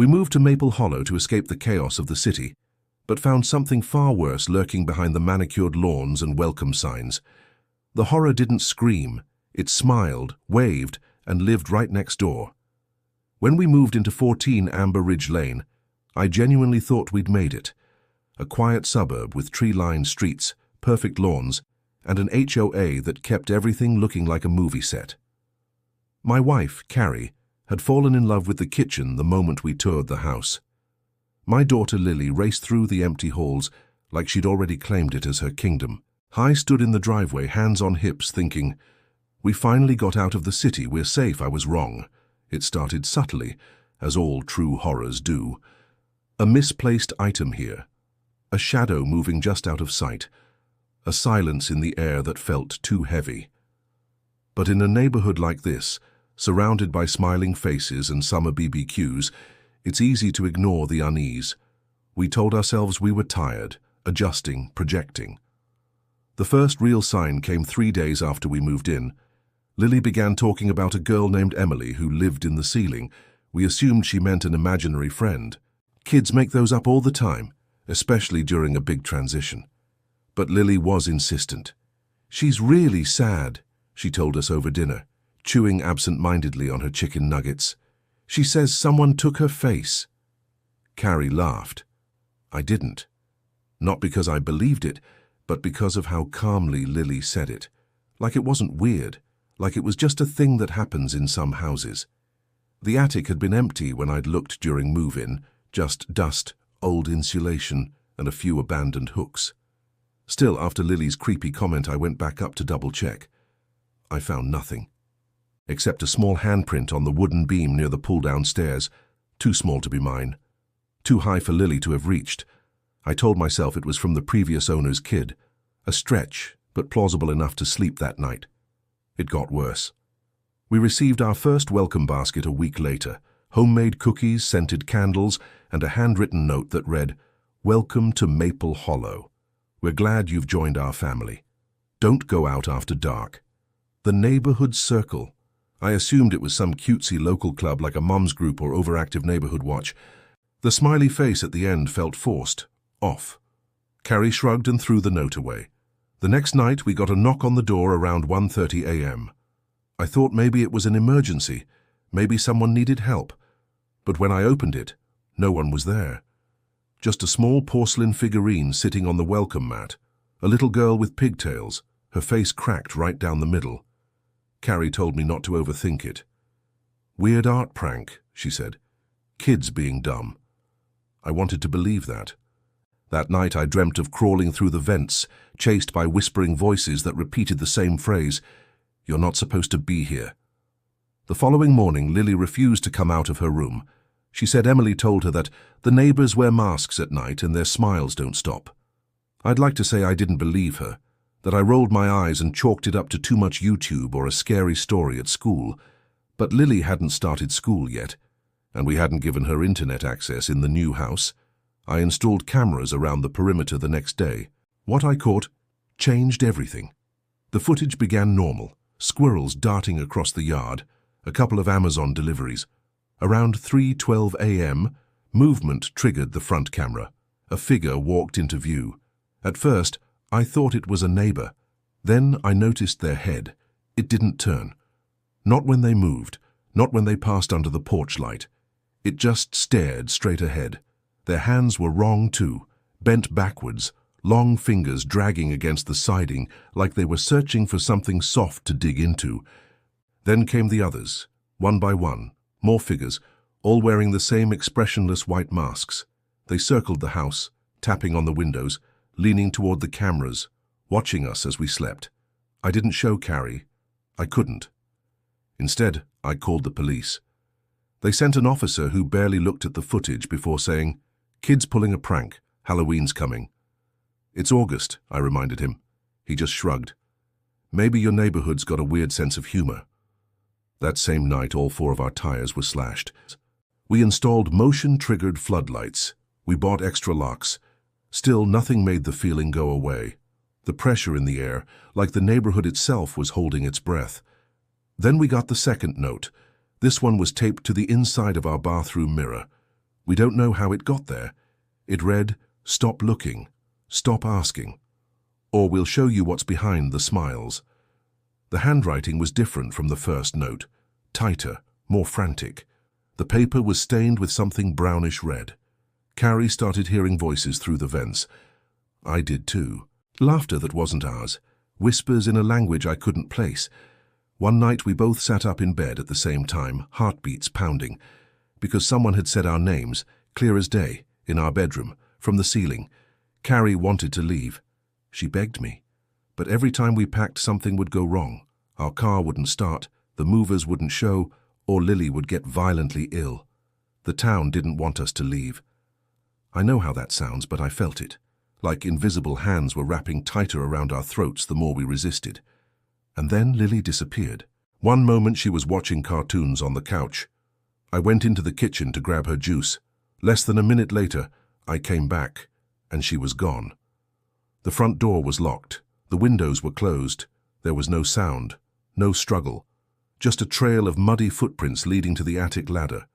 We moved to Maple Hollow to escape the chaos of the city, but found something far worse lurking behind the manicured lawns and welcome signs. The horror didn't scream, it smiled, waved, and lived right next door. When we moved into 14 Amber Ridge Lane, I genuinely thought we'd made it. A quiet suburb with tree-lined streets, perfect lawns, and an HOA that kept everything looking like a movie set. My wife, Carrie, had fallen in love with the kitchen the moment we toured the house. My daughter Lily raced through the empty halls like she'd already claimed it as her kingdom. I stood in the driveway, hands on hips, thinking, we finally got out of the city, we're safe. I was wrong. It started subtly, as all true horrors do. A misplaced item here. A shadow moving just out of sight. A silence in the air that felt too heavy. But in a neighborhood like this, surrounded by smiling faces and summer BBQs, it's easy to ignore the unease. We told ourselves we were tired, adjusting, projecting. The first real sign came 3 days after we moved in. Lily began talking about a girl named Emily who lived in the ceiling. We assumed she meant an imaginary friend. Kids make those up all the time, especially during a big transition. But Lily was insistent. She's really sad, she told us over dinner, chewing absent-mindedly on her chicken nuggets. She says someone took her face. Carrie laughed. I didn't. Not because I believed it, but because of how calmly Lily said it. Like it wasn't weird, like it was just a thing that happens in some houses. The attic had been empty when I'd looked during move-in, just dust, old insulation, and a few abandoned hooks. Still, after Lily's creepy comment, I went back up to double-check. I found nothing, except a small handprint on the wooden beam near the pull-down stairs, too small to be mine, too high for Lily to have reached. I told myself it was from the previous owner's kid, a stretch, but plausible enough to sleep that night. It got worse. We received our first welcome basket a week later, homemade cookies, scented candles, and a handwritten note that read, "Welcome to Maple Hollow. We're glad you've joined our family. Don't go out after dark." The neighborhood circle. I assumed it was some cutesy local club like a mom's group or overactive neighborhood watch. The smiley face at the end felt forced, off. Carrie shrugged and threw the note away. The next night we got a knock on the door around 1:30 a.m. I thought maybe it was an emergency, maybe someone needed help. But when I opened it, no one was there. Just a small porcelain figurine sitting on the welcome mat, a little girl with pigtails, her face cracked right down the middle. Carrie told me not to overthink it. Weird art prank, she said. Kids being dumb. I wanted to believe that. That night I dreamt of crawling through the vents, chased by whispering voices that repeated the same phrase, "You're not supposed to be here." The following morning, Lily refused to come out of her room. She said Emily told her that the neighbors wear masks at night and their smiles don't stop. I'd like to say I didn't believe her, that I rolled my eyes and chalked it up to too much YouTube or a scary story at school. But Lily hadn't started school yet, and we hadn't given her internet access in the new house. I installed cameras around the perimeter the next day. What I caught changed everything. The footage began normal, squirrels darting across the yard, a couple of Amazon deliveries. Around 3:12 a.m., movement triggered the front camera. A figure walked into view. At first, I thought it was a neighbor. Then I noticed their head. It didn't turn. Not when they moved, not when they passed under the porch light. It just stared straight ahead. Their hands were wrong too, bent backwards, long fingers dragging against the siding like they were searching for something soft to dig into. Then came the others, one by one, more figures, all wearing the same expressionless white masks. They circled the house, tapping on the windows, leaning toward the cameras, watching us as we slept. I didn't show Carrie. I couldn't. Instead, I called the police. They sent an officer who barely looked at the footage before saying, "Kids pulling a prank. Halloween's coming." "It's August," I reminded him. He just shrugged. "Maybe your neighborhood's got a weird sense of humor." That same night, all 4 of our tires were slashed. We installed motion-triggered floodlights. We bought extra locks. Still, nothing made the feeling go away. The pressure in the air, like the neighborhood itself, was holding its breath. Then we got the second note. This one was taped to the inside of our bathroom mirror. We don't know how it got there. It read, "Stop looking, stop asking, or we'll show you what's behind the smiles." The handwriting was different from the first note, tighter, more frantic. The paper was stained with something brownish red. Carrie started hearing voices through the vents. I did too. Laughter that wasn't ours, whispers in a language I couldn't place. One night we both sat up in bed at the same time, heartbeats pounding, because someone had said our names, clear as day, in our bedroom, from the ceiling. Carrie wanted to leave. She begged me. But every time we packed, something would go wrong. Our car wouldn't start, the movers wouldn't show, or Lily would get violently ill. The town didn't want us to leave. I know how that sounds, but I felt it. Like invisible hands were wrapping tighter around our throats the more we resisted. And then Lily disappeared. One moment she was watching cartoons on the couch. I went into the kitchen to grab her juice. Less than a minute later, I came back, and she was gone. The front door was locked. The windows were closed. There was no sound, no struggle, just a trail of muddy footprints leading to the attic ladder.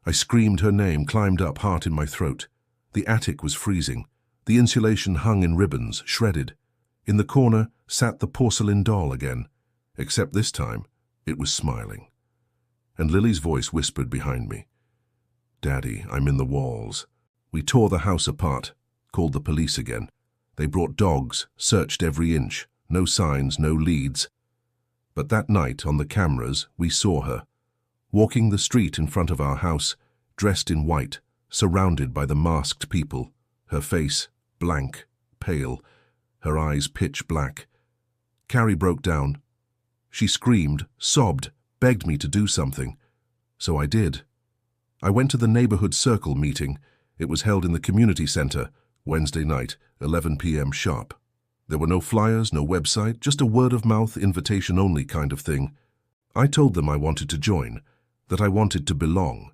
I screamed her name, climbed up, heart in my throat. The attic was freezing. The insulation hung in ribbons, shredded. In the corner sat the porcelain doll again, except this time it was smiling. And Lily's voice whispered behind me, "Daddy, I'm in the walls." We tore the house apart, called the police again. They brought dogs, searched every inch, no signs, no leads. But that night on the cameras we saw her, walking the street in front of our house, dressed in white, surrounded by the masked people, her face blank, pale, her eyes pitch black. Carrie broke down. She screamed, sobbed, begged me to do something. So I did. I went to the neighborhood circle meeting. It was held in the community center, Wednesday night, 11 p.m. sharp. There were no flyers, no website, just a word-of-mouth, invitation-only kind of thing. I told them I wanted to join, that I wanted to belong.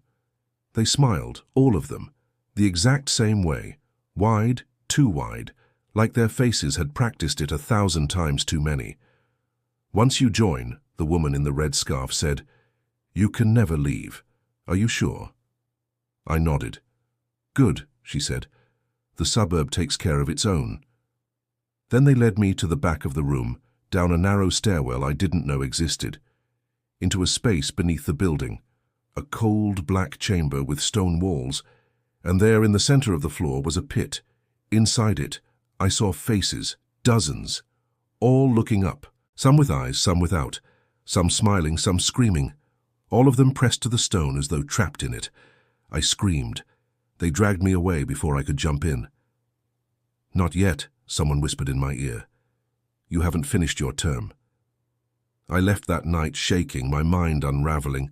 They smiled, all of them, the exact same way, wide, too wide, like their faces had practiced it 1,000 times too many. "Once you join," the woman in the red scarf said, "you can never leave. Are you sure?" I nodded. "Good," she said. "The suburb takes care of its own." Then they led me to the back of the room, down a narrow stairwell I didn't know existed, into a space beneath the building, a cold black chamber with stone walls, and there in the center of the floor was a pit. Inside it, I saw faces, dozens, all looking up, some with eyes, some without, some smiling, some screaming, all of them pressed to the stone as though trapped in it. I screamed. They dragged me away before I could jump in. "Not yet," someone whispered in my ear. "You haven't finished your term." I left that night shaking, my mind unraveling.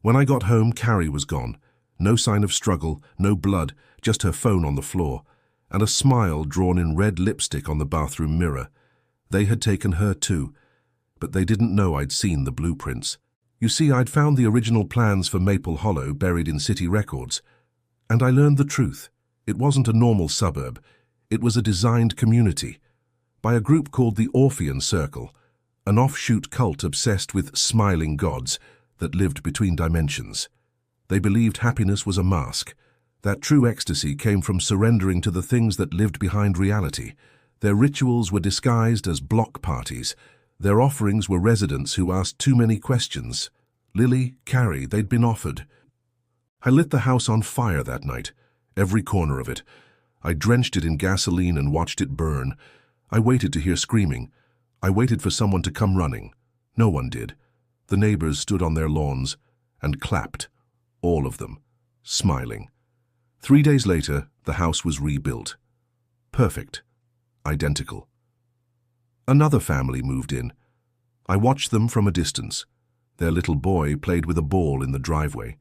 When I got home, Carrie was gone. No sign of struggle, no blood, just her phone on the floor, and a smile drawn in red lipstick on the bathroom mirror. They had taken her too, but they didn't know I'd seen the blueprints. You see, I'd found the original plans for Maple Hollow buried in city records, and I learned the truth. It wasn't a normal suburb. It was a designed community by a group called the Orphean Circle, an offshoot cult obsessed with smiling gods that lived between dimensions. They believed happiness was a mask, that true ecstasy came from surrendering to the things that lived behind reality. Their rituals were disguised as block parties. Their offerings were residents who asked too many questions. Lily, Carrie, they'd been offered. I lit the house on fire that night, every corner of it. I drenched it in gasoline and watched it burn. I waited to hear screaming. I waited for someone to come running. No one did. The neighbors stood on their lawns and clapped, all of them, smiling. 3 days later, the house was rebuilt. Perfect. Identical. Another family moved in. I watched them from a distance. Their little boy played with a ball in the driveway.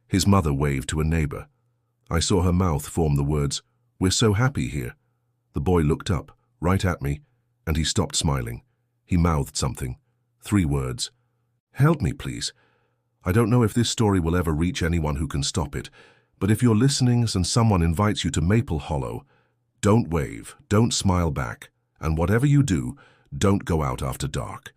His mother waved to a neighbor. I saw her mouth form the words, "We're so happy here." The boy looked up, right at me, and he stopped smiling. He mouthed something. 3 words. "Help me, please. I don't know if this story will ever reach anyone who can stop it, but if you're listening and someone invites you to Maple Hollow, don't wave, don't smile back, and whatever you do, don't go out after dark."